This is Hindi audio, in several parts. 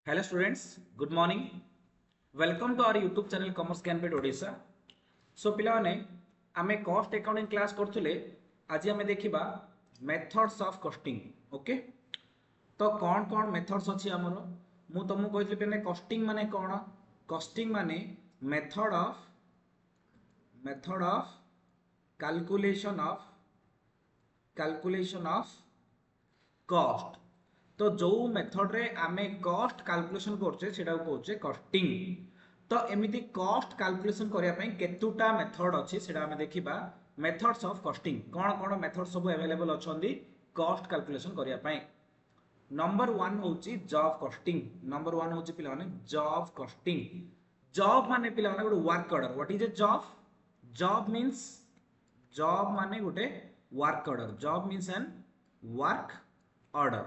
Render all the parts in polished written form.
Hello students, good morning. Welcome to our YouTube channel Commerce Canpit Odisha. So पिलाने आमे कॉस्ट अकाउंटिंग क्लास करथुले आज आमे देखिबा मेथड्स ऑफ कॉस्टिंग. ओके, तो कौन कौन मेथड्स अछि हमरो मु तुमको कहथि पेने कॉस्टिंग माने कोन. कॉस्टिंग माने method of calculation of cost. तो जो मेथड रे आमे कॉस्ट कैलकुलेशन करछे सेटा कहउछे कॉस्टिंग. तो एमिति कॉस्ट कैलकुलेशन करिया पई केतुटा मेथड अछि सेटा आमे देखिबा. Methods of costing cone cone method सब अवेलेबल अछंदी कॉस्ट कैलकुलेशन करिया पई. नंबर 1 होची जॉब कॉस्टिंग. नंबर 1 होची पिला माने जॉब कॉस्टिंग. जॉब माने पिला माने good work order. What is a job? Job means job माने गुटे work order. Job means N work order.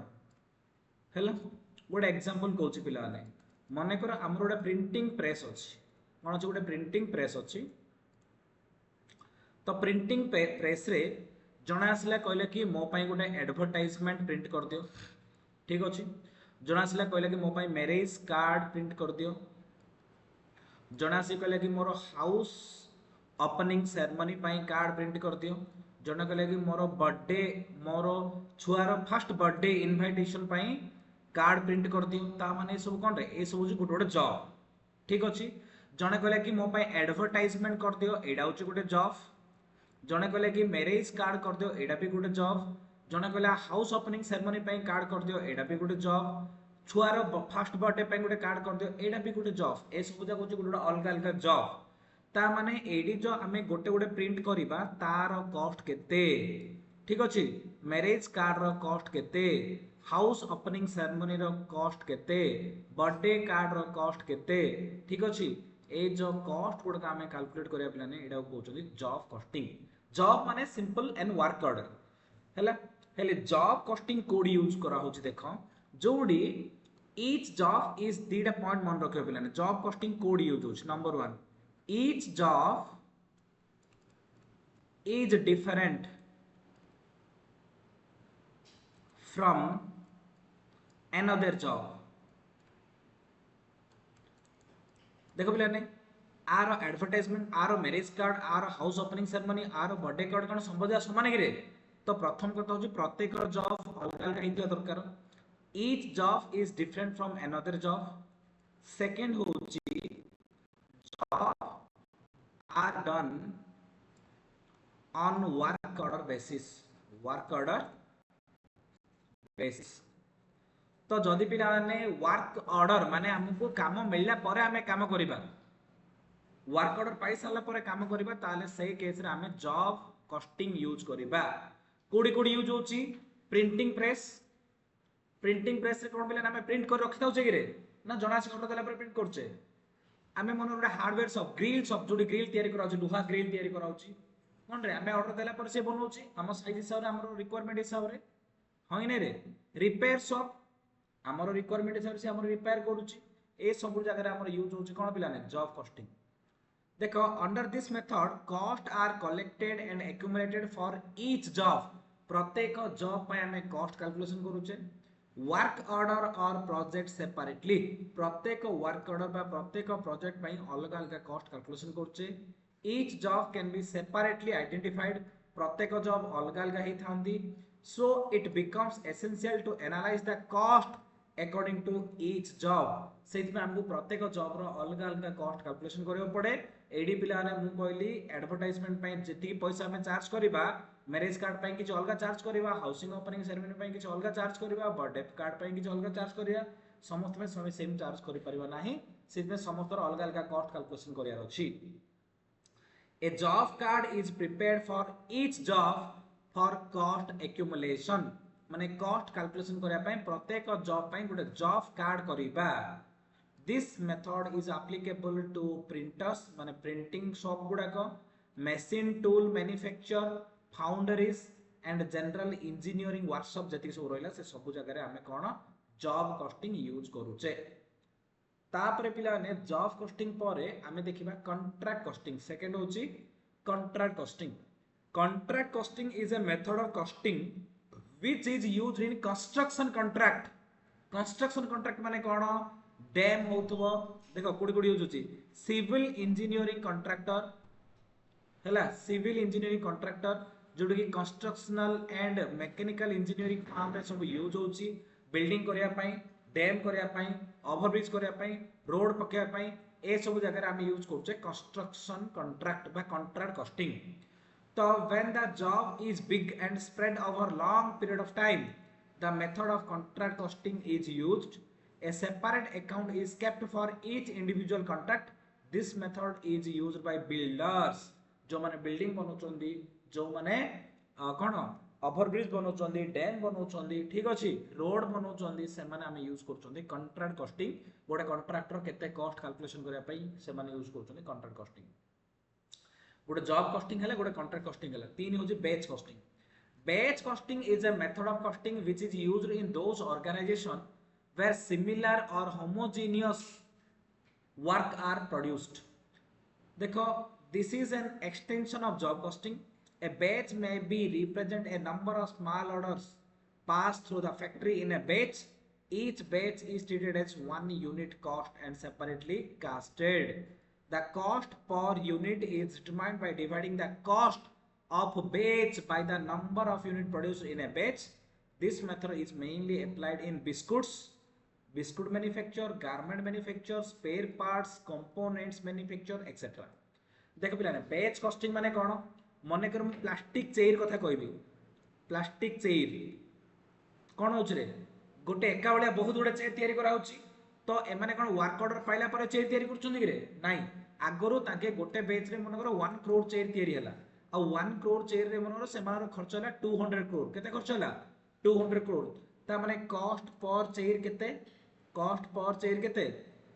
Hello गोटे एग्जांपल कहूँ पिलाने मनकर आमर गोटे प्रिंटिंग प्रेस अच्छी कौन अच्छे गोटे प्रिंटिंग प्रेस अच्छी. तो प्रिंटिंग प्रेस रे जड़े आसला कहले कि मो पाई गोटे एडवर्टाइजमेंट प्रिंट कर दियो. ठीक अच्छे. जड़े आसला कहले कि मो पाई मैरेज कार्ड प्रिंट कर दियो. जड़े आसी कहले कि मोर हाउस ओपनिंग सेरेमनी पाई कार्ड प्रिंट कर दियो. जड़े कहले कि मोर बर्थडे मोर छुआर फर्स्ट बर्थडे इनविटेशन पाई कार्ड प्रिंट कर दियो. ता माने सब कोन रे ए सब गोटे गोटे जॉब. ठीक अच्छे. जड़े कहले कि मो पाई एडवर्टाइजमेंट कर दियो एडा होची गोटे जॉब. जड़े कहले कि मैरेज कार्ड कर दियो एडा भी गोटे जॉब. जड़े कहले हाउस ओपनिंग सेरेमनी पाई कार्ड कर दियो एडा भी गोटे जॉब. छुआर फर्स्ट बर्थडे पाई गोटे कार्ड कर दियो एडा भी गोटे जॉब. ए सब जाक होची गोटे अलग अलग जॉब. ता माने एडी जो आमे गोटे गोटे प्रिंट करिबा तार कॉस्ट केते. ठीक अच्छे. मैरेज कार्ड रो कॉस्ट केते, हाउस ओपनिंग सेरेमनी रो कॉस्ट केते, बर्थडे कार्ड रो कॉस्ट केते. ठीक अच्छे. ए जो कॉस्ट गुडा आमे कैलकुलेट करिया पिलाने एडा कहउछथि जॉब कॉस्टिंग. जॉब माने सिंपल एंड वर्क ऑर्डर. हैला हेले जॉब कॉस्टिंग कोड यूज करा होछि देखो जोडी each job is दीटा पॉइंट मन रखियो पिलाने. जॉब कॉस्टिंग कोड यूज होछि. Number 1 each job is different from another job. देखो पिलाने are advertisement are marriage card are house opening ceremony are birthday card कौन संबंध समान कि. तो प्रथम कथा हूँ प्रत्येक जॉब अलग अलग होता दरकार. Each job is different from another job. Second हूँ job are done on work order basis. Work order basis. तो जदि पिला माने वर्क ऑर्डर माने हमको काम मिलला परे हमें काम करिबा, वर्क ऑर्डर पाई साला परे काम करिबा ताले सही केस रे हमें जॉब कॉस्टिंग यूज करिबा. कोडी कोडी यूज होची प्रिंटिंग प्रेस. प्रिंटिंग प्रेस रे कोन पिला हमें प्रिंट कर रखि दउचे कि रे ना जणा से ऑर्डर देला पर प्रिंट करछे. हमें मन रे हार्डवेयर सब ग्रिल सब जोडी ग्रिल तयारी करा होची लुहा ग्रिल तयारी करा होची कोन रे हमें ऑर्डर देला पर से बनौची हम साइज हिसाब रे हमरो रिक्वायरमेंट हिसाब रे. हई नै रे रिपेयर शॉप हमरो रिक्वायरमेंट हिसाब से हमरो रिपेयर करूची. ए सब जगह रे हमरो यूज होची कोन पिला ने जॉब कॉस्टिंग. देखो under this method cost are collected and accumulated for each job. प्रत्येक जॉब पे हमें कॉस्ट कैलकुलेशन करूचे. वर्क ऑर्डर और प्रोजेक्ट सेपरेटली. प्रत्येक वर्क ऑर्डर बा प्रत्येक प्रोजेक्ट पे अलग अलग कॉस्ट कैलकुलेशन करूचे. Each job can be separately identified. प्रत्येक जॉब अलग अलग ही थांदी. So it becomes essential to analyze the cost according to each job. सेति में हमको प्रत्येक जॉब रो अलग अलग कॉस्ट कैलकुलेशन करियो पड़े. एडी पिला ने मु कहली एडवर्टाइजमेंट पे जति पैसा हमें चार्ज करिबा, मैरेज कार्ड पे किछ अलग चार्ज करिबा, हाउसिंग ओपनिंग सेरेमनी पे किछ अलग चार्ज करिबा, बर्थडे कार्ड पे किछ अलग चार्ज करिया. समस्त में सेम चार्ज करि परिबा नाही. सेति में समस्त रो अलग अलग कॉस्ट कैलकुलेशन करिया अछि. A job card is prepared for each job for cost accumulation. माने cost calculation करिया पय प्रत्येक जॉब पय गुटे जॉब कार्ड करिबा. This method is applicable to printers माने प्रिंटिंग शॉप गुडा को, machine tool manufacture, foundries and general engineering workshop जति सब रहला से सब जगह रे हमें कोन जॉब कॉस्टिंग यूज करूचे. तापरे पिला ने जॉब कॉस्टिंग परे हमें देखिबा कॉन्ट्रैक्ट कॉस्टिंग. सेकंड होची contract costing. Contract costing is a method of costing which is used in construction contract. Construction contract माने कोन डैम होथबो देखो कोडी कोडी यूज होची सिविल इंजीनियरिंग कॉन्ट्रैक्टर हैला सिविल इंजीनियरिंग कॉन्ट्रैक्टर जोड़ कि constructional and mechanical engineering form रे सब यूज होची बिल्डिंग करिया पई डैम करिया पई ओवरब्रिज करिया पई रोड पकेया पई ए सब जगह रे हम यूज करछे कंस्ट्रक्शन कॉन्ट्रैक्ट बा कॉन्ट्रैक्ट कॉस्टिंग तो when the job is big and spread over long period of time the method of contract costing is used a separate account is kept for each individual contract this method is used by builders जो माने बिल्डिंग बनौचंदी जो माने कोन ओवरब्रिज बनौचंदी डैम बनौचंदी ठीक अछि रोड बनौचंदी से माने हम यूज करचंदी कॉन्ट्रैक्ट कॉस्टिंग गोटे कॉन्ट्रैक्टर केते कॉस्ट कैलकुलेशन करिया पई से माने यूज करचंदी कॉन्ट्रैक्ट कॉस्टिंग गोटे जॉब कॉस्टिंग है गोटे कॉन्ट्रैक्ट कॉस्टिंग है तीन हूँ batch costing batch costing is a method of costing which is used in those organisation where similar और होमोजेनियस वर्क आर प्रोड्यूस्ड देखो this is an extension of job costing A batch may be represent a number of small orders pass through the factory in A batch each batch is treated as one unit cost and separately costed. The cost per unit is determined by dividing the cost of batch by the number of units produced in a batch. This method is mainly applied in biscuit manufacture, garment manufacture, spare parts, components manufacture, etc. देख पिलाने बैच कॉस्टिंग माने कोन मने कर प्लास्टिक चेयर कथा कहबी प्लास्टिक चेयर कोन होछ रे गोटे एका बलिया बहुत गुडे चेयर तयारी करा होची तो एमाने कोन वर्क ऑर्डर पाइला पर चेयर तयारी करछुंदी रे नाही आगरो ताके गोटे बैच रे मनकर 1 करोड़ चेयर तयारी हला आ 1 करोड़ चेयर रे मनकर सेमार खर्च हला 200 करोड़ केते खर्च हला 200 करोड़ ता माने कॉस्ट पर चेयर केते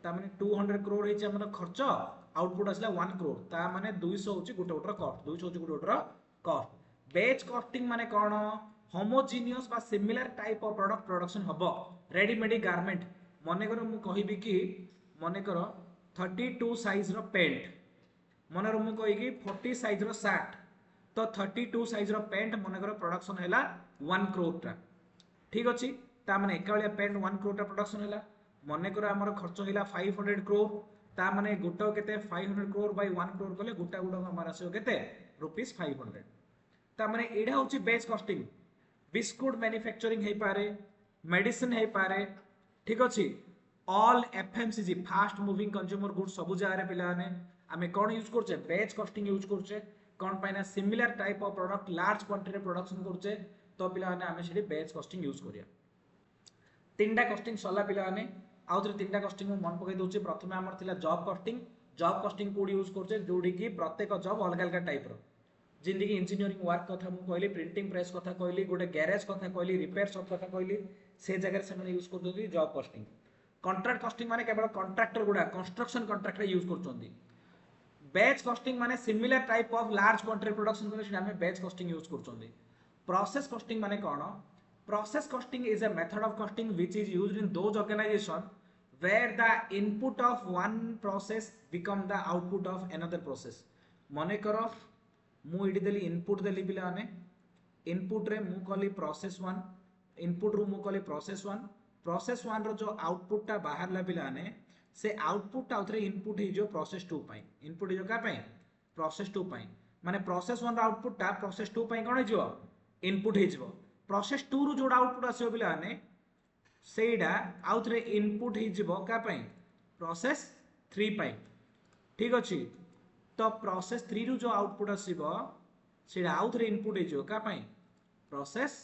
ता माने 200 करोड़ हिच हमर खर्च आउटपुट असला 1 करोड़ ता माने 200 होची गुटे गुटर कॉस्ट 200 होची गुटे गुटर कॉस्ट बैच कॉस्टिंग माने कोन होमोजेनियस बा similar type of product production हबो रेडीमेड गारमेंट मने करो मु कहिबी कि मने करो 32 साइज रो पेंट मने रो मु कहि कि 40 साइज रो शर्ट तो 32 साइज रो पेंट मने करो प्रोडक्शन हैला 1 करोड़ टा ठीक अछि ता माने एकालिया पेंट 1 करोड़ टा प्रोडक्शन हैला मने करो हमर खर्च हैला 500 करोड़ ता माने गुटो केते 500 करोड़ बाय 1 करोड़ कले गुटा गुडो हमर आसे केते रुपीस 500 ता माने एडा होची बेस कॉस्टिंग बिस्कुट मैन्युफैक्चरिंग है पारे मेडिसिन है पारे ठीक अछि all FMCG fast moving consumer goods सब जगह पिला ने आमे कोन यूज करछे बैच कॉस्टिंग यूज करछे कोन पाइना similar type of product large quantity production करछे तो पिला ने आमे सेठी बैच कॉस्टिंग यूज करिया तीनटा कॉस्टिंग सला पिला ने आउथरे तीनटा कॉस्टिंग मन पकई दोछि प्रथमे हमर थिला जॉब कॉस्टिंग कोड यूज करछे जोडी की प्रत्येक जॉब अलग अलग टाइप रो जिंदगी इंजीनियरिंग वर्क कथा मु कहली प्रिंटिंग प्रेस कथा कहली गोटे गैरेज कथा कहली रिपेयर शॉप कथा कहली से जगह से माने यूज करदोली जॉब कॉस्टिंग कॉन्ट्रैक्ट कॉस्टिंग माने केवल कॉन्ट्रैक्टर गुडा कंस्ट्रक्शन कॉन्ट्रैक्टर यूज करचोंदी बैच कॉस्टिंग माने similar type of large quantity production करे से हमें बैच कॉस्टिंग यूज करचोंदी प्रोसेस कॉस्टिंग माने कोन process costing is a method of costing which is used in those organisation where the input of one process become the output of another process मने करो मु इडी देली इनपुट देली पिला ने इनपुट रे मु कहली प्रोसेस 1 इनपुट रू मु कहली प्रोसेस 1 रो जो आउटपुट टा बाहर ला पिला ने से आउटपुट टा उथरे इनपुट ही जो प्रोसेस 2 पई इनपुट ही जो का पई प्रोसेस 2 पई माने प्रोसेस 1 रो आउटपुट टा प्रोसेस 2 पई कोन हिजो इनपुट हिजो प्रोसेस 2 रू जोडा आउटपुट आसीओ पिला ने सेडा आउथरे इनपुट हिजो का पई प्रोसेस 3 पई ठीक अछि तो प्रोसेस 3 रू जो आउटपुट आसीबो सेडा आउथरे इनपुट हिजो का पई प्रोसेस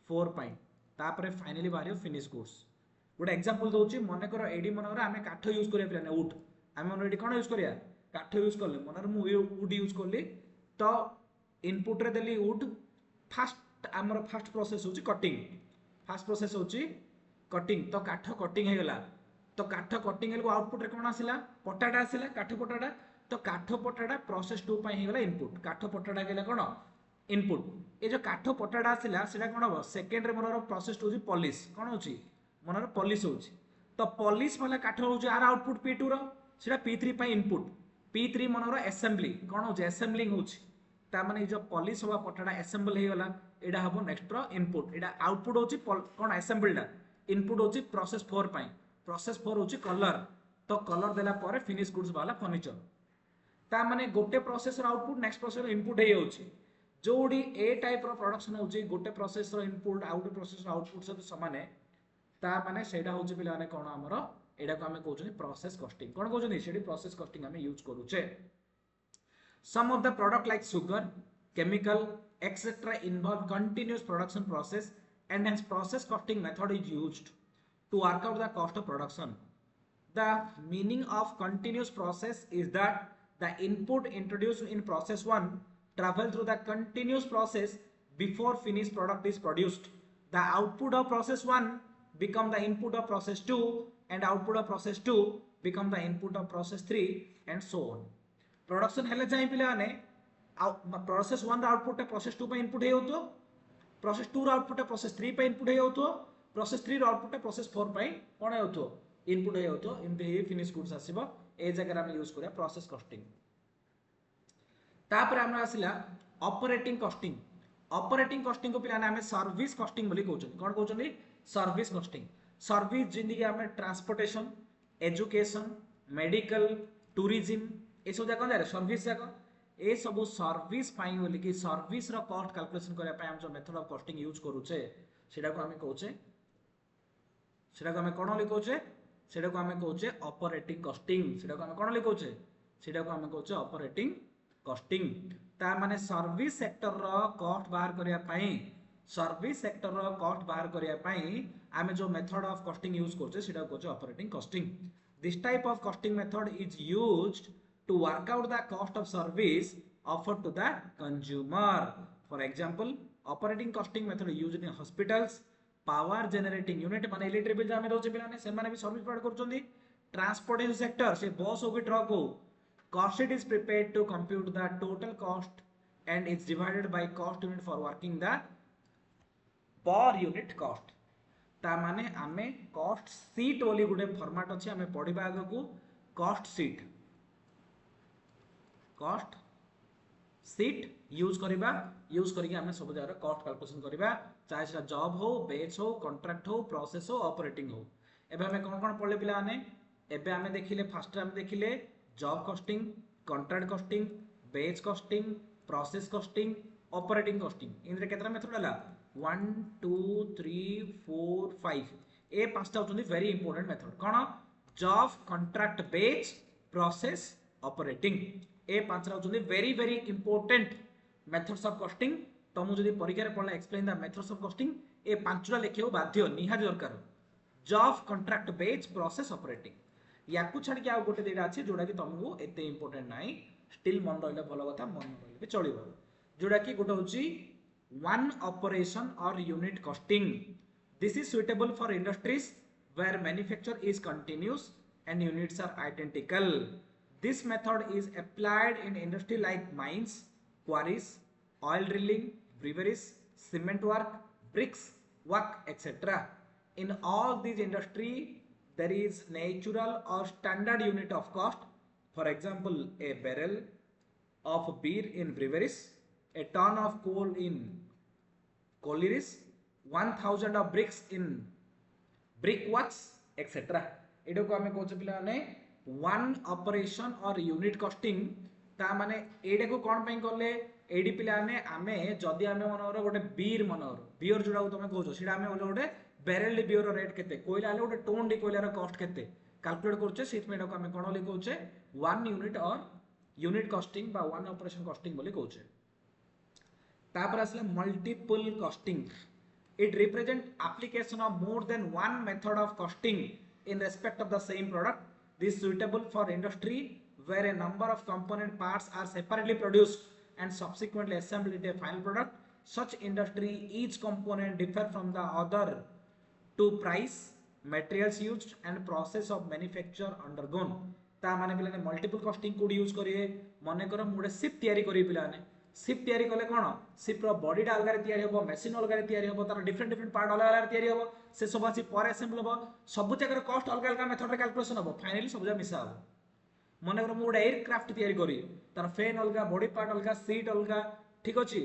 4 पई तापरे फाइनली बाहरियो फिनिश गुड्स गोटे एग्जांपल दोची मने करो एडी मनर आमे काठ यूज करिया प्लान वुड आमे मन एडी कोन यूज करिया काठ यूज करले मनर मु वुड यूज करली तो इनपुट रे देली वुड फास्ट हमर फास्ट प्रोसेस होची कटिंग फास्ट प्रोसेस होची कटिंग तो काठ कटिंग हे गला तो काठ कटिंग हेल आउटपुट रे कोन आसिला पटाटा आसिला काठ पटाटा तो काठ पटाटा प्रोसेस 2 पई हे गला इनपुट काठ पटाटा गेला कोन इनपुट ए जो काठ पटाटा आसिला सेटा कोन हो सेकंड रे मनर प्रोसेस 2 जी पॉलिश कोन होची मनर पॉलिश होची तो पॉलिश वाला काठ होची आर आउटपुट P2 रो सेटा P3 पई इनपुट P3 मनर असेंबली कोन होची असेंबलिंग होची ता माने जो पॉलिश होवा पटाटा असेंबल हे गला एडा हबो नेक्स्ट रो इनपुट एडा आउटपुट होची कोन असेंबलडा इनपुट होची प्रोसेस 4 पई प्रोसेस 4 होची कलर तो कलर देला पर फिनिश गुड्स वाला फर्नीचर ता माने गोटे प्रोसेस रो आउटपुट नेक्स्ट प्रोसेस रो इनपुट हे होची जोडी ए टाइप रो प्रोडक्शन होची गोटे प्रोसेस रो इनपुट आउट प्रोसेस रो आउटपुट सब समान है ता माने सेडा होची पिला माने कोन हमरो एडा को हमें कहउछनी प्रोसेस कॉस्टिंग कोन कहउछनी सेडी प्रोसेस कॉस्टिंग हमें यूज करूचे some of the product like sugar chemical etc involve continuous production process and hence process costing method is used to work out the cost of production. The meaning of continuous process is that the input introduced in process 1 travel through the continuous process before finished product is produced. The output of process 1 become the input of process 2 and output of process 2 become the input of process 3 and so on. Production हेले चाहि पिले माने प्रोसेस 1 रा आउटपुट प्रोसेस 2 पे इनपुट हे होतो प्रोसेस 2 रा आउटपुट प्रोसेस 3 पे इनपुट हे होतो प्रोसेस 3 रा आउटपुट प्रोसेस 4 पे कोन हे होतो इनपुट हे होतो इन हे फिनिश गुड्स आसीबो ए जगह हम यूज करिया प्रोसेस कॉस्टिंग तापर हमरा आसिला ऑपरेटिंग कॉस्टिंग को पिलाने हमें सर्विस कॉस्टिंग बोली कहउछन कोन कहउछन सर्विस कॉस्टिंग सर्विस जिंदगी हमें ट्रांसपोर्टेशन एजुकेशन मेडिकल टूरिज्म ए सब जाक जारे सर्विस जाक ए सब सर्विस पाई बोली कि सर्विस रो कॉस्ट कैलकुलेशन करया पय हम जो मेथड ऑफ कॉस्टिंग यूज करूचे सेडा को हमें कहउचे सेडा को हमें कोन लिखउचे सेडा को हमें कहउचे ऑपरेटिंग कॉस्टिंग सेडा को हमें कोन लिखउचे सेडा को हमें कहउचे ऑपरेटिंग कॉस्टिंग ता माने सर्विस सेक्टर रो कॉस्ट बाहर करया पय सर्विस सेक्टर रो कॉस्ट बाहर करया पय हमें जो मेथड ऑफ कॉस्टिंग यूज करछे सेडा को कहउचे operating costing this type of costing method is used to work out the cost of service offered to the consumer. For example, operating costing method used in hospitals, power generating unit माने इलेक्ट्रिक बिल जामे दोचे पिलाने से माने भी सर्विस प्रोवाइड करछोंदी ट्रांसपोर्टेशन सेक्टर से बस हो कि ट्रक हो cost sheet is prepared to compute the total cost and is divided by cost unit for working the per unit cost ता माने हमें cost sheet बोली गुडे फॉर्मेट अछि हमें पढिबा आगो को cost sheet cost sheet use करके हमें सब जगह कॉस्ट कैलकुलेशन करबा चाहे सेटा जॉब हो बेच हो कॉन्ट्रैक्ट हो प्रोसेस हो ऑपरेटिंग हो एबे हमें कोन पढले पिला माने एबे हमें देखिले फर्स्ट हम देखिले job costing contract costing batch costing process costing operating costing इनरे केतरा मेथड हला 1 2 3 4 5 ए पांचटा होचोंदी वेरी इंपोर्टेंट मेथड कोन job contract batch process operating ए पांचरा होचोंदी very very important methods of costing तो मु जदी परीक्षा रे पढला explain the methods of costing ए पांचटा लेखियो बाध्य निहाज दरकार job contract batch process operating याकू छाड़ के आ गोटे देडा अछि जोडा कि तुमको एते इंपोर्टेंट नाही स्टिल मन रहले भलो कथा मन रहले भी चलिबो जोडा कि गोटे होची वन ऑपरेशन और unit costing this is suitable for industries where manufacture is continuous and units are identical. This method is applied in industry like mines, quarries, oil drilling, breweries, cement work, bricks work, etc. In all these industry, there is natural or standard unit of cost. For example, a barrel of beer in breweries, a ton of coal in collieries, 1000 of bricks in brickworks, etc. एडो को हमें कोच पिला ने वन ऑपरेशन और यूनिट कॉस्टिंग ता माने एडे को कोन पई करले एडी पिला ने हमें जदी हमें मनोर गोटे बीर मनोर बियर जोडा को तमे कहजो सीडा हमें गोटे बैरल बियर रेट केते कोइला ले गोटे टोन डी कोइला रो कॉस्ट केते कैलकुलेट करछे सेट में एडो को हमें कोन लिखौछे वन यूनिट और यूनिट कॉस्टिंग बा वन ऑपरेशन कॉस्टिंग बोली कहउछे. तापर असले multiple costing it represent application of more than one method of costing in respect of the same product. This is suitable for industry where a number of component parts are separately produced and subsequently assembled into a final product. Such industry, each component differ from the other to price, materials used and process of manufacture undergone. ता माने पिलाने मल्टीपल कॉस्टिंग कोड यूज करिए मने करो मुडे शिप तयारी करी पिलाने शिप तयारी कले कोन शिप रो बॉडी डा अलग रे तयारी होबो मशीन अलग रे तयारी होबो तार डिफरेंट डिफरेंट पार्ट अलग अलग तयारी होबो से सब आसी पर असेंबल होबो सब जगह कॉस्ट अलग अलग मेथड रे कैलकुलेशन होबो फाइनली सब जगह मिसा होबो मने करो मुडे एयरक्राफ्ट तयारी करी तार फैन अलग बॉडी पार्ट अलग सीट अलग ठीक अछि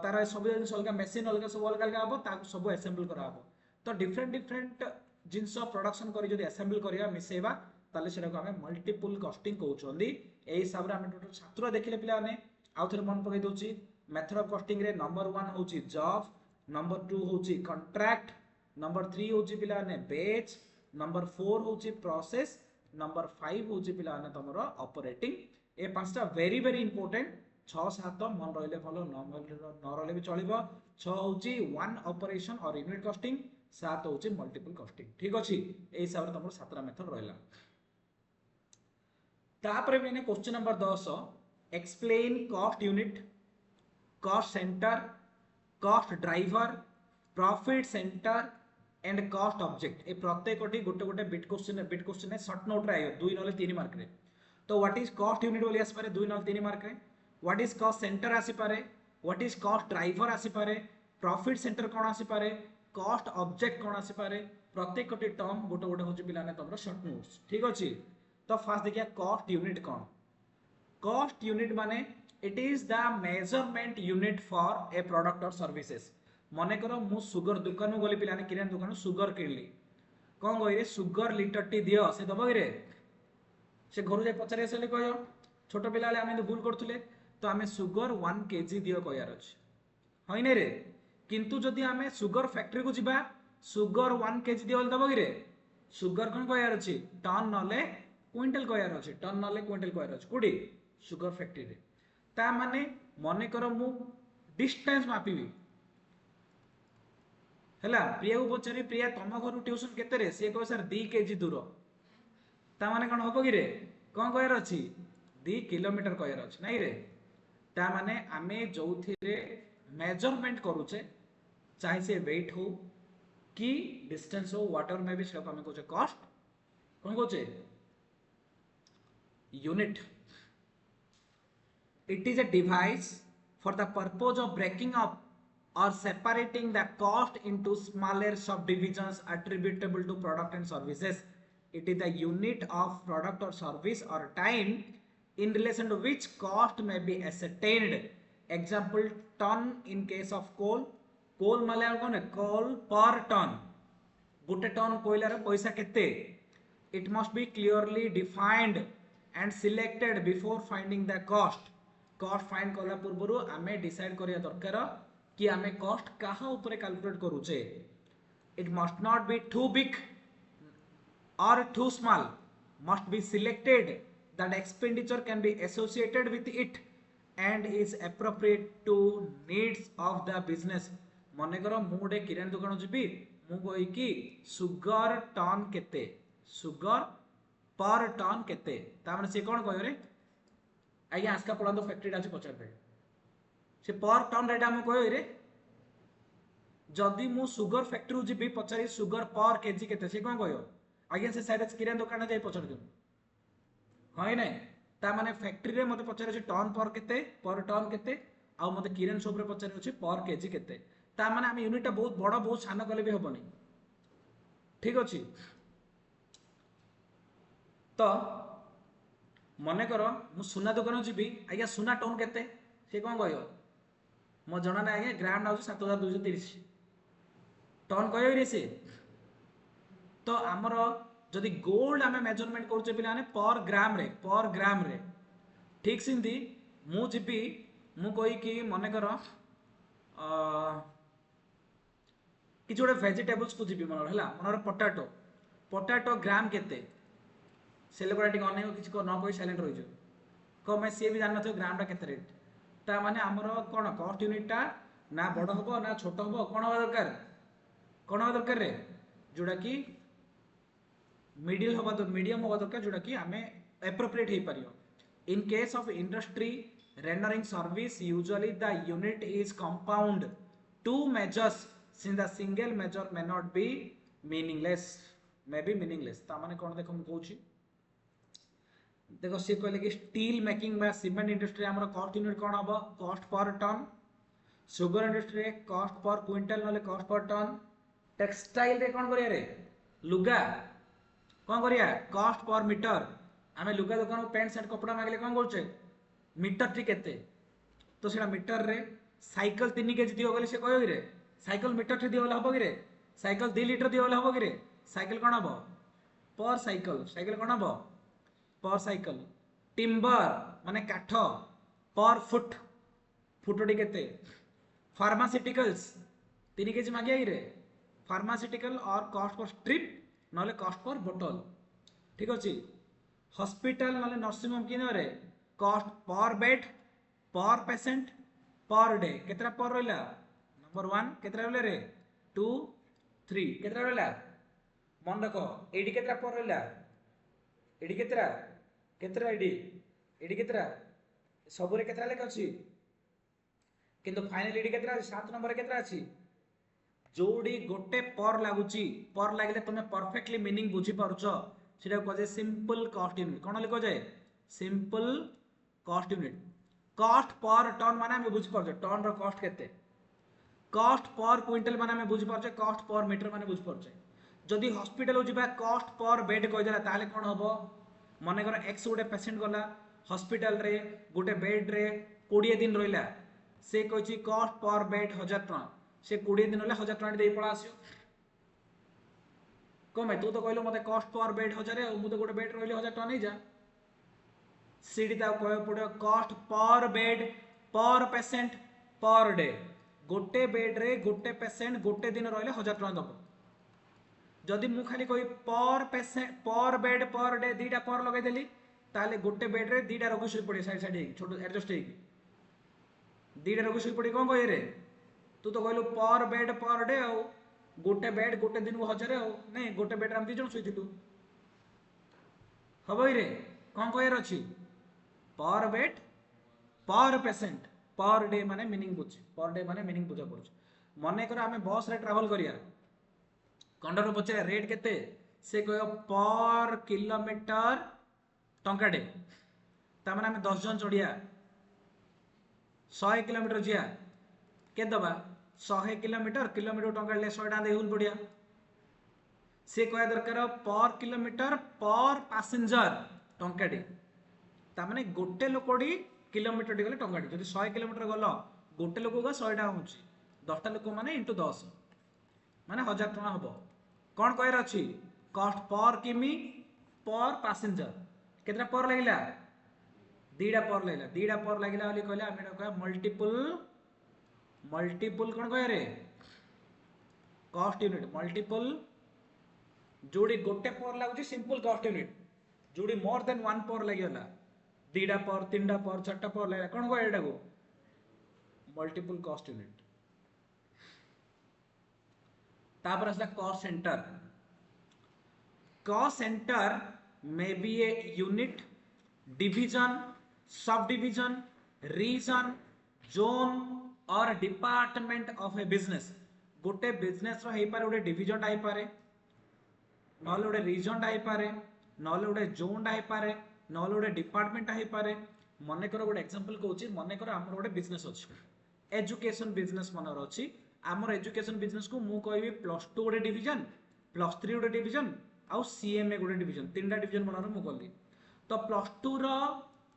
तार सब जिंस अलग मशीन अलग सब अलग अलग होबो ता सब असेंबल करा होबो तो डिफरेंट डिफरेंट जिनस प्रोडक्शन करी जदि असेंबल करिया मिसेबा ताले सेटा को हमें मल्टीपल कॉस्टिंग कहउछोंदी एई हिसाब रे हमें टोटल छात्र देखिले पिला ने आउ थरे मन पकई दोची मेथड ऑफ कॉस्टिंग रे नंबर 1 होची जॉब, नंबर 2 होची कॉन्ट्रैक्ट, नंबर 3 होची पिला ने बैच, नंबर 4 होची प्रोसेस, नंबर 5 होची पिला ने तमरो ऑपरेटिंग। ए पांचटा वेरी वेरी इंपोर्टेंट 6 7 मन रहले भलो न रहले भी चलिबो। 6 होची वन ऑपरेशन और यूनिट कॉस्टिंग, 7 होची मल्टीपल कॉस्टिंग। ठीक अछि ए हिसाब रे तमरो 7टा मेथड रहला। तापरे मैंने question number 10 explain cost unit, cost centre, cost driver, profit centre and cost object. ए प्रत्येक गोटे गोटे बिट क्वेश्चन है शॉर्ट नोट रे आयो 2 नले 3 मार्क रे। तो व्हाट इज कॉस्ट यूनिट बोली आसी पारे 2 नले 3 मार्क रे। व्हाट इज कॉस्ट सेंटर आसी पारे, व्हाट इज कॉस्ट ड्राइवर आसी पारे, प्रॉफिट सेंटर कोन आसी पारे, कॉस्ट ऑब्जेक्ट कोन आसी पारे। प्रत्येक गोटे टर्म गोटे गोटे होची पिलाने तमरो शॉर्ट नोट्स। ठीक अछि। तो फास्ट देखिया कॉस्ट यूनिट कोन। कॉस्ट यूनिट माने it is the measurement unit for a product और सर्विसेज। मने करो मु सुगर दुकान गली पिलाने किराना दुकान सुगर किनली कौन कही सुगर लिटर टी दियो से दब कि से घर जाए पचारे आसे कह छोट पिला आम भूल करुले तो आम सुगर 1 kg दियो कहार अच्छे हईने रे किंतु जदि आम सुगर फैक्ट्री को जीवा सुगर 1 kg दियो दब कि सुगर कौन कहार अच्छे टन नले क्विंटल कहार अच्छे टन नले क्विंटल कहार अच्छे कौटी सुगर फैक्ट्री रे ता माने मने कर मु डिस्टेंस मापिबी हैला प्रिया को पचारि प्रिया तुम घर ट्यूशन केते रे से कह सर 2 kg दूर ता माने कोन होबो कि रे कोन कहर अछि 2 किलोमीटर कहर अछि नै रे ता माने आमे जोथि रे मेजरमेंट करूचे चाहे से वेट हो कि डिस्टेंस हो व्हाटएवर मे भी से हमें कहूचे कॉस्ट कोन कहूचे unit. It is a device for the purpose of breaking up or separating the cost into smaller subdivisions attributable to product and services. It is the unit of product or service or time in relation to which cost may be ascertained. Example ton in case of coal. Coal माले कौन है coal per ton. गोटे टन कोयलार पैसा केते. It must be clearly defined and selected before finding the cost. Cost find कला पूर्व आमे डिसाइड करिया दरकार कि आमे कॉस्ट कहा ऊपर कैलकुलेट करूचे। It must not be too big or too small must be selected that expenditure can be associated with it and is appropriate to needs of the business. मने करो मु गोटे किराना दुकान जीबी मु कहि कि सुगर टन केते सुगर पर टन केते ता माने से कोन कहयो रे आज्ञा आसका पढ़ा फैक्ट्री अच्छे पचार से पर टन रेट आम कह जदि मु सुगर फैक्ट्री जी पचारि सुगर पर केजी केते से कौन कह आज्ञा से साइड किराना दुकान जाए पचार दिन हाँ ना ता माने फैक्ट्री रे मते पचार टन पर टन केते आ मते किराना शॉप रे पचार अछि पर केजी केते ता माने आम यूनिट बहुत बड़ बहुत सान कले भी हेबनी। ठीक अछि तो मने कर मु सुना दुकान जीवी आज्ञा सुना टन केते से कौन कह मो जना ना आज्ञा ग्राम ना 7230 टन कह रे से तो आमर जदि गोल्ड आम मेजरमेंट करुचे पे पर ग्राम रे ठीक सेमती मु जीवी मु कही कि मने कर किसी गोटे वेजिटेबल्स को जीवी मनर है मनर पोटाटो ग्राम केते से लोक अनेक किसी न कही साइलेंट रही कम मैं सी भी जान ग्राम केते रेट ता माने आमर कौन कॉस्ट यूनिटा ना बड़ हम ना छोट हम कौन हवा दरकार रे जोड़ा कि मीडियम हवा दरकार जोड़ा कि आम एप्रोप्रिएट हो पार। In case of industry rendering service usually the unit is compound to measures since the single measure may not be meaningless ता माने कौन देखो कहूँ देखो सी कहले कि स्टील मेकिंग बा सीमेंट इंडस्ट्री हमर कॉस्ट यूनिट कोन हबो cost per ton sugar industry रे कॉस्ट पर क्विंटल नले कॉस्ट पर टन टेक्सटाइल रे कोन करिया रे लुगा कोन करिया कॉस्ट पर मीटर आमे लुगा दुकान पैंट शर्ट कपड़ा मागले कोन करछे मीटर टी केते तो सेटा मीटर रे साइकिल 3 केजी दियो गले से कहयो रे साइकिल मीटर टी दियो हबो कि रे साइकिल 2 लीटर दियो हबो कि रे साइकिल कौन हम पर साइकिल साइकिल कौन हम पर साइकिल टिम्बर माने काठ पर फुट फुटटी केते फार्मास्यूटिकल्स 3 केजी मागे आई रे फार्मास्यूटिकल और कॉस्ट पर स्ट्रिप नले कॉस्ट पर बोतल ठीक अछि हॉस्पिटल नले नर्सिंग होम किने रे कॉस्ट पर बेड पर पेशेंट पर डे केतरा पर रहला नंबर 1 केतरा रहले रे 2 3 केतरा रहला मन रखो एडी केतरा पर रहला एडी केतरा केतरा एडी केतरा सबरे केतरा लेख अछि किंतु फाइनल एडी केतरा 7 नंबर केतरा अछि जोड़ी गोटे पर लागुची पर लागिले तुमे परफेक्टली मीनिंग बुझी पारुछो सेटा को जे सिंपल कॉस्ट यूनिट कोन लिखो जाय simple cost unit cost per ton माने हम बुझी पारुछो टन रो कॉस्ट केते कॉस्ट पर क्विंटल माने हम बुझी पारुछो कॉस्ट पर मीटर माने बुझी पारुछो जदि हॉस्पिटल जिबा कॉस्ट पर बेड कहि देला ताले कोन हबो मने कर एक्स गोटे पेशेंट गला हॉस्पिटल रे गोटे बेड रे 20 दिन रहिला से कहछि कॉस्ट पर बेड 1000 टका से 20 दिन रहिला 1000 टका दे पळा आसियो कमे तू तो कहलो मते कॉस्ट पर बेड 1000 है मु तो गोटे बेड रहिली 1000 टका नै जा सीडी ता कहय पड़ो कॉस्ट पर बेड पर पेशेंट पर डे गोटे बेड रे गोटे पेशेंट गोटे दिन रहिले 1000 टका दबो जदि मु खाली कोई पर पेशेंट पर बेड पर डे दीटा पर लगे देली ताले गोटे बेड रे दीटा रोगी सुई पड़ी साइड साइड छोटो एडजस्ट हे दीटा रोगी सुई पड़ी कोन कहे रे तू तो कहलु पर बेड पर डे आ गोटे बेड गोटे दिन 1000 आ नहीं गोटे बेड हम 2 जन सुइतिलु हबई रे कोन कहे रे अछि पर बेड पर पेशेंट पर डे माने मीनिंग बुझ पर डे माने मीनिंग बुझा पड़छ मने कर हमें बस रे ट्रैवल करिया कंडक्टर पचारे रेट केते से कहो पर किलोमीटर टंका डे ता माने हमें 10 जन चढ़िया 100 किलोमीटर जिया के दबा 100 किलोमीटर किलोमीटर टंका ले 100 टा देहुल पड़िया से कह दरकार पर किलोमीटर पर पैसेंजर टंका डे ता माने गोटे लोकडी किलोमीटर डी गले टंका डे जदि 100 किलोमीटर गलो गोटे लोक को 100 टा होउची 10 टा लोक माने * 10 माने 1000 टका हबो कौन कहे अच्छी कॉस्ट पर किमी पर पैसेंजर केतना पर लागिला दीडा पर लागिला बोली कहले हम एटा कह मल्टीपल कौन कहे रे कॉस्ट यूनिट मल्टीपल जोड़ी गोटे पर लागुची सिंपल कॉस्ट यूनिट जोड़ी मोर देन 1 पर लागिला दीडा पर तीनटा पर चारटा पर लागिला कौन कहे एटा को मल्टीपल कॉस्ट यूनिट तापर असला cost centre may be a unit division sub division reason zone और डिपार्टमेंट ऑफ ए बिजनेस गोटे बिजनेस रो हे पारे गोटे डिवीजन टाइप पारे नॉल गोटे रीजन टाइप पारे नॉल गोटे जोन टाइप पारे नॉल गोटे डिपार्टमेंट टाइप पारे मने करो गोटे एग्जांपल कहूची मने करो हमर गोटे बिजनेस अछि एजुकेशन बिजनेस मनर अछि आमर एजुकेशन बिजनेस को मु कहबी +2 गोटे डिवीजन +3 गोटे डिवीजन आउ सीएमए गोटे डिवीजन तीनटा डिवीजन मनर मु कहली तो +2 रो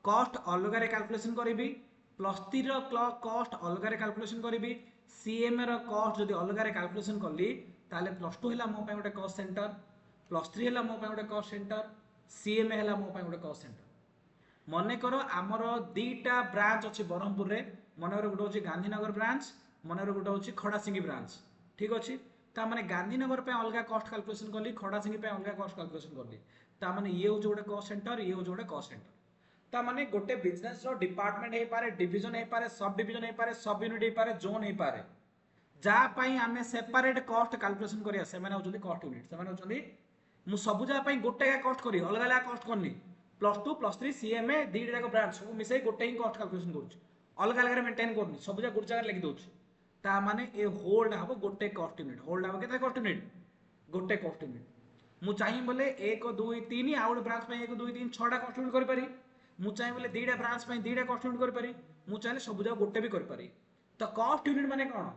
कॉस्ट अलग रे कैलकुलेशन करबी +3 रो कॉस्ट अलग रे कैलकुलेशन करबी सीएमए रो कॉस्ट जदी अलग रे कैलकुलेशन करली ताले +2 हला मो पे गोटे कॉस्ट सेंटर +3 हला मो पे गोटे कॉस्ट सेंटर सीएमए हला मो पे गोटे कॉस्ट सेंटर मने करो आमर दीटा ब्रांच अछि बरहमपुर रे मने करो गोटे अछि गांधीनगर ब्रांच मनर गोटे हूँ खड़ासिंगी ब्रांच ठीक अच्छे ताने गांधीनगर पे अलग कॉस्ट कैलकुलेशन कली खड़ासिंगी पे अलग कॉस्ट कैलकुलेशन कली ताने ये हूँ गोटे कॉस्ट सेंटर ये हूँ गोटे कॉस्ट सेंटर ताने गोटे बिजनेस रो डिपार्टमेंट हे पारे डिवीजन हे पारे सब डिवीजन हे पारे सब यूनिट हे पारे जोन हे पारे जा पई आमे सेपरेट कॉस्ट कैलकुलेशन करिया से माने होचंदी कॉस्ट यूनिट से माने होचंदी मु सब जा पई गोटे का कॉस्ट करी अलग अलग कॉस्ट करनी +2 +3 सीएमए दीटा जाक ब्रांच सब मिसई गोटे ही कॉस्ट कैलकुलेशन करूछ अलग अलग रे मेंटेन करनी सब जा गुड जगह लिख दोछ ता माने ए होल्ड हबो गोटे कॉस्ट यूनिट होल्ड हबो केते कॉस्ट यूनिट गोटे कॉस्ट यूनिट मु चाहि बोले 1 2 3 आउट ब्रांच पे 1 2 3 6 टा कॉस्ट यूनिट करि पारी मु चाहि बोले दीटा ब्रांच पे दीटा कॉस्ट यूनिट करि पारी मु चाहे सब जा गोटे भी करि पारी तो कॉस्ट यूनिट माने कोन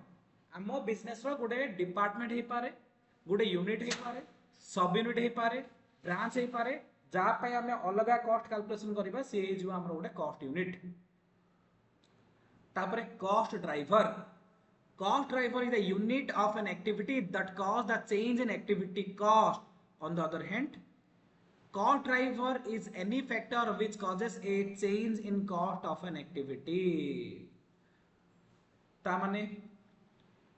हमो बिजनेस रो गोटे डिपार्टमेंट हे पारे गोटे यूनिट हे पारे सब यूनिट हे पारे ब्रांच हे पारे जा पे हमें अलग कॉस्ट कैलकुलेशन करबा से हे जो हमरो गोटे कॉस्ट यूनिट तापरे cost driver Cost driver is the unit of an activity that cause the change in activity cost. On the other hand, cost driver is any factor which causes a change in cost of an activity. तामने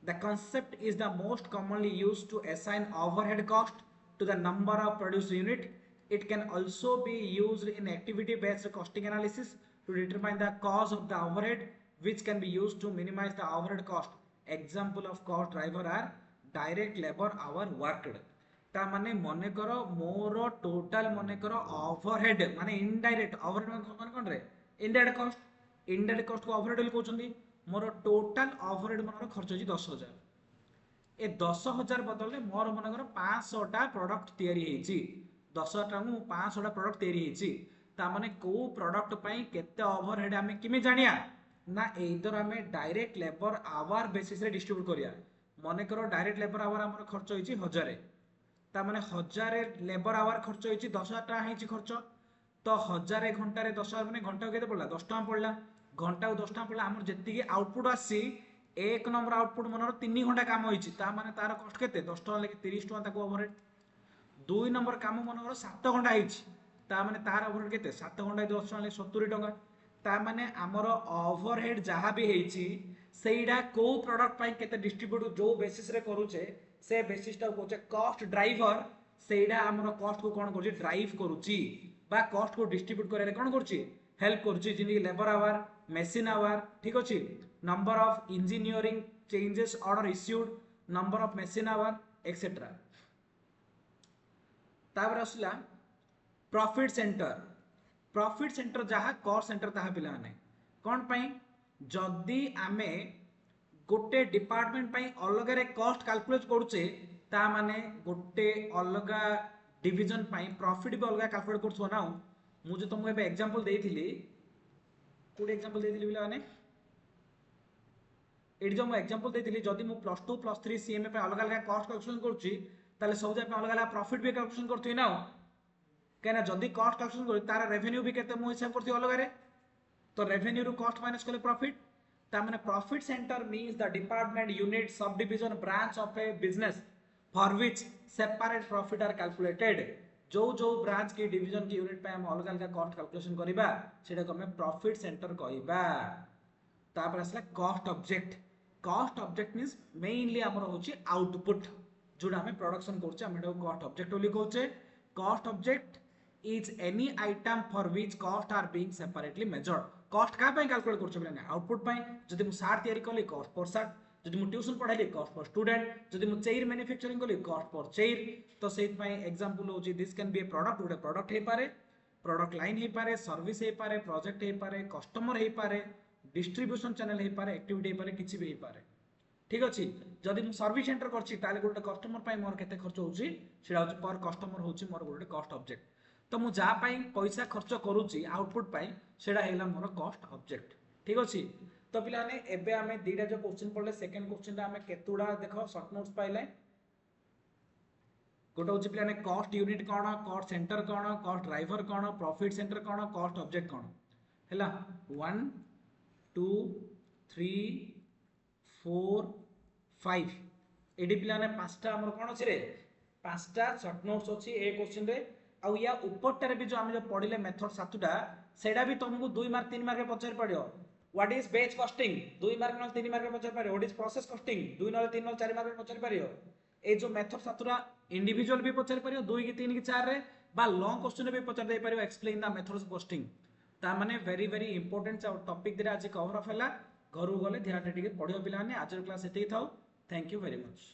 the concept is the most commonly used to assign overhead cost to the number of produced unit. It can also be used in activity-based costing analysis to determine the cost of the overhead, which can be used to minimize the overhead cost. Example of cost driver are direct labor hour worked. ता माने मने करो मोर टोटल मने करो ओवरहेड माने इनडायरेक्ट ओवरहेड माने कोन रे इनडायरेक्ट कॉस्ट को ओवरहेड कहउछंदी मोर टोटल ओवरहेड मनर खर्च होची 10000 ए 10000 बदले मोर मनकर 500 टा प्रोडक्ट तयारी हेची 10 टा मु 500 टा प्रोडक्ट तयारी हेची ता माने को प्रोडक्ट पई केते ओवरहेड हमें किमे जानिया ना एदर हमें डायरेक्ट लेबर आवर बेसिस रे डिस्ट्रीब्यूट करिया मने करो डायरेक्ट लेबर आवर हमर खर्च होची 1000 ता माने 1000 लेबर आवर खर्च होची 10000 टा हेची खर्च तो 1000 घंटा रे 10000 माने घंटा केते पड़ला 10 टका पड़ला घंटा 10 टका पड़ला हमर जति आउटपुट आसी एक नंबर आउटपुट मनर 3 घंटा काम होईची ता माने तार कॉस्ट केते 10 टका लेके 30 टका ताको ओवरहेड 2 नंबर काम मनर 7 घंटा हेची ता माने तार ओवरहेड केते 7 घंटा 10 टका ले 70 टका ता माने हमर ओवरहेड जहा भी हेची सेइडा को प्रोडक्ट पाई केते डिस्ट्रीब्यूट जो बेसिस रे करूचे से बेसिस टा कोचे कॉस्ट ड्राइवर सेइडा हमर कॉस्ट को कोन करची ड्राइव करूची बा कॉस्ट को डिस्ट्रीब्यूट करे कोन करची हेल्प करची जिनी लेबर आवर machine hour ठीक अछि number of engineering changes order issued number of machine hour etcetera तापर असला प्रॉफिट सेंटर जहा कॉस्ट सेंटर ताहा पिला माने कोन पई जदी आमे गोटे डिपार्टमेंट पई अलग रे कॉस्ट कैलकुलेट करूचे ता माने गोटे अलगा डिवीजन पई प्रॉफिट भी अलग कैलकुलेट करछो ना मु जे तुमको एबे एग्जांपल देइथिली कोड एग्जांपल देइथिली बिला माने एडी जो मु एग्जांपल देइथिली जदी मु +2 +3 सीएमए पे अलग अलग कॉस्ट कैलकुलेशन करछि ताले सब जे पे अलग अलग प्रॉफिट भी कैलकुलेशन करथि ना केना जदी कॉस्ट कैलकुलेशन करि तार रेवेन्यू भी केते मु हिसाब करथि अलग रे तो रेवेन्यू रो कॉस्ट माइनस करले प्रॉफिट ता माने profit centre means the department unit sub division branch of A business for which separate profit are calculated जो ब्रांच की डिवीजन की यूनिट पे हम अलग अलग कॉस्ट कैलकुलेशन करिबा सेटा को हम प्रॉफिट सेंटर कहइबा तापर असला कॉस्ट ऑब्जेक्ट मींस मेनली हमर होची आउटपुट जोडा हम प्रोडक्शन करछे हम एटा कॉस्ट ऑब्जेक्ट ओली कहउछे cost object is any item for which cost are being separately measured cost का पय कैलकुलेट करछे बले आउटपुट पय जदि मु सार तयारी करली कॉस्ट पर सार जदि मु ट्यूशन पढाइली कॉस्ट पर स्टूडेंट जदि मु चेयर मैन्युफैक्चरिंग करली कॉस्ट पर चेयर तो सेत पय एग्जांपल होची this can be A product गोटे प्रोडक्ट हे पारे प्रोडक्ट लाइन हे पारे सर्विस हे पारे प्रोजेक्ट हे पारे कस्टमर हे पारे डिस्ट्रीब्यूशन चैनल हे पारे एक्टिविटी हे पारे किछि भी हे पारे ठीक अछि जदि मु सर्विस सेंटर करछि ताले गोटे कस्टमर पय मोर केते खर्च होउची सेडा होची पर कस्टमर होउची मोर गोटे कॉस्ट ऑब्जेक्ट तो मु जा पय पैसा खर्च करूची आउटपुट पय सेडा हेला मोर कॉस्ट ऑब्जेक्ट ठीक अछि तो पिला ने एबे हमें दीटा जो क्वेश्चन पड़ले सेकंड क्वेश्चन हमें केतुडा देखो शॉर्ट नोट्स पाइले गोटे होची पिला ने कॉस्ट यूनिट कोन कॉस्ट सेंटर कोन कॉस्ट ड्राइवर कोन प्रॉफिट सेंटर कोन कॉस्ट ऑब्जेक्ट कोन हैला 1 2 3 4 5 एडी पिला ने पांचटा हमर कोन अछि रे पांचटा शॉर्ट नोट्स अछि ए क्वेश्चन रे आ या ऊपरटारे भी जो हम जो पढिले मेथड सातुटा सेडा भी तुमको 2 मार्क 3 मार्क पचार पड़ियो व्हाट इज बेच कॉस्टिंग 2 मार्क न 3 मार्क पचार पड़ियो व्हाट इज प्रोसेस कॉस्टिंग 2 न 3 न 4 मार्क पचार पड़ियो ए जो मेथड सातुरा इंडिविजुअल भी पचार पड़ियो 2 की 3 की 4 रे बा लॉन्ग क्वेश्चन भी पचार दे परियो explain the methods of costing ता माने वेरी वेरी इंपोर्टेंट टॉपिक दे आज कवर ऑफ हला घर गले ध्यान टिके पढियो पिला ने आज क्लास एते थाउ थैंक यू वेरी मच।